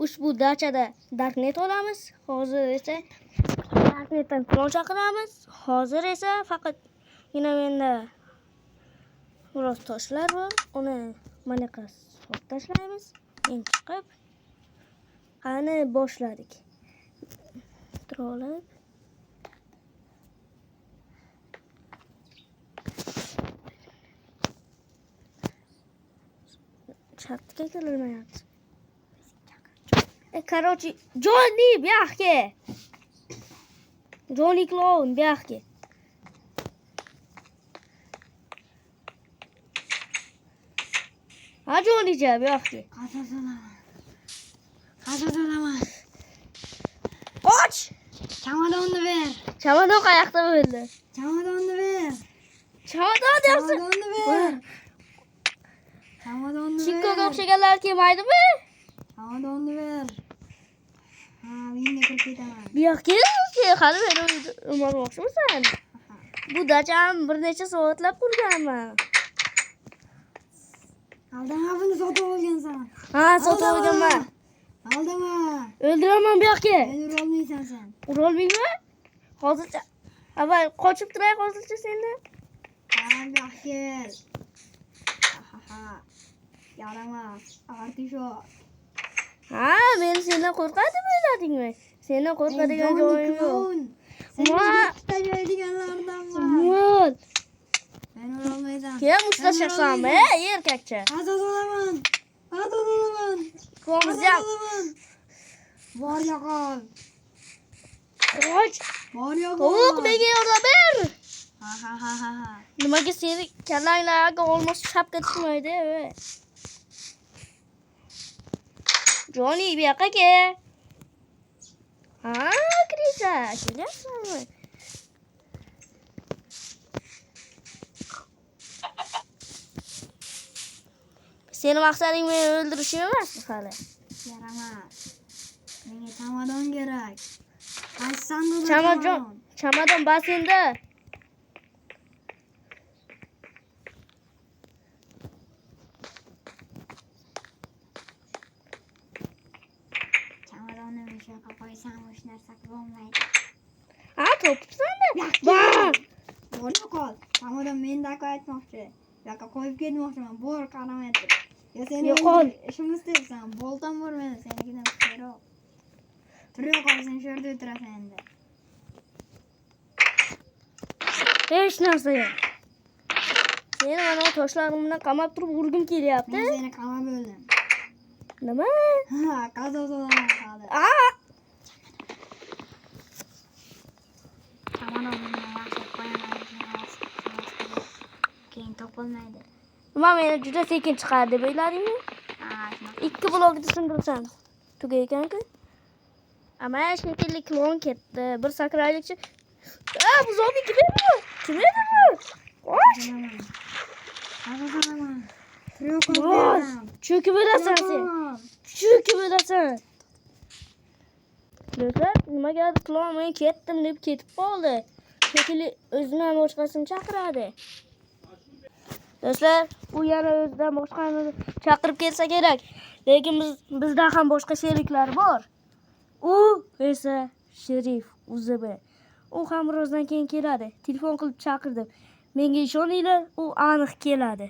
ushbu dachada Darknet olamiz. Hozir esa Darknetdan klon chaqiramiz. Hozir esa faqatgina menda biroz toshlar bor. Uni manaqa solib tashlaymiz. Endi chiqib qani boshladik. Turolib shartga kelmayapti. Короче, Джонни, бяхке. Джонни клоун, бяхке. Ha Johnny'ca, byaxke. Qazazalaman. Qoch! Chamadonni ver. Chamadon qayoqda bo'ldi? Chamadonni ver. Chamadon deyapsan. Chamadonni ver. Chamadonni ver. Chikkoga o'xshaganlar kelmaydimi? Chamadonni ver. Ha, men kirib ketaman. Byaxke, hali meni o'marmoqchimisan? Bu dacham bir necha soatlab qurganman. Aldama buni sotib olgansan. Ha, sotib olganman. Aldama. O'ldiraman byaxke. Meni urolmaysan sen. Urolmayman? Hozircha avval qochib turay hozircha sendan. Ha, yaxshi. Ha. Yaramas. Artisho. Ha, men sendan qo'rqadi o'yladingmi? Sendan qo'rqadigan joyim yo'q. Sen Ma- bitta joydiganlardanman. Mol. Meni urolmaysan. Kim mushtlashaqsanmi? Erkakcha. Qazazalaman. Qazazalaman. Qo'mizam. Bor yo'qol. Qoch. Bor yo'qol. Tovuq menga yordam ber. Ha. Nimaga seni kallanglarga olmos shapka tushmaydi? Johnny, bu yoqqa kel. Ha, Krisa, kelyapsanmi? Seni maqsading meni o'ldirishim emasmi hali? Yaramas. Menga chamadon kerak. Qaysi sandiqda Chamadon basenda. Chamadonni o'sha yoqqa qo'ysam hech narsa qilolmaydi. Ha, topibsan-da. Bor yo'qol. Chamadon mendaki aytmoqchi. Bu yoqqa qo'yib ketmoqchiman. Bor qaramayapti. Yo sen Yo'qol. ishimiz deyapsan. Boltam bor menda senikidan kuchliroq. Tur yo'qol sen shu yerda o'tirasan endi. Hech narsa yo'q. Seni mana toshlarim bilan qamab turib urgim kelyapti. Men seni qamab o'ldim. Nima? Ha, qazozalaman hali. Chamadon bilan yaxshi qo'yaman. Keyin topolmaydi. Nima meni juda sekin chiqar deb o'yladingmi? Ha, shunaqa. 2 blokda sindirsan. Tugaykan-ku. Ama shekilli klon ketdi. Bir sakraylikchi. Bu zombi kim edi? Kim edi bu? Qoch! Qazozalaman. Tur yo'qol. Cho'kib o'lasan sen. Cho'kib o'lasan. Do'stlar, nimagadir klon men ketdim deb ketib qoldi. Shekilli o'zidan boshqasini chaqiradi. Do'stlar, u yana o'zidan boshqani chaqirib kelsa kerak. Lekin bizda ham boshqa sheriklar bor. U esa Sherif UZB. U ham birozdan keyin keladi. Telefon qilib chaqirdim. Menga ishoninglar, u aniq keladi.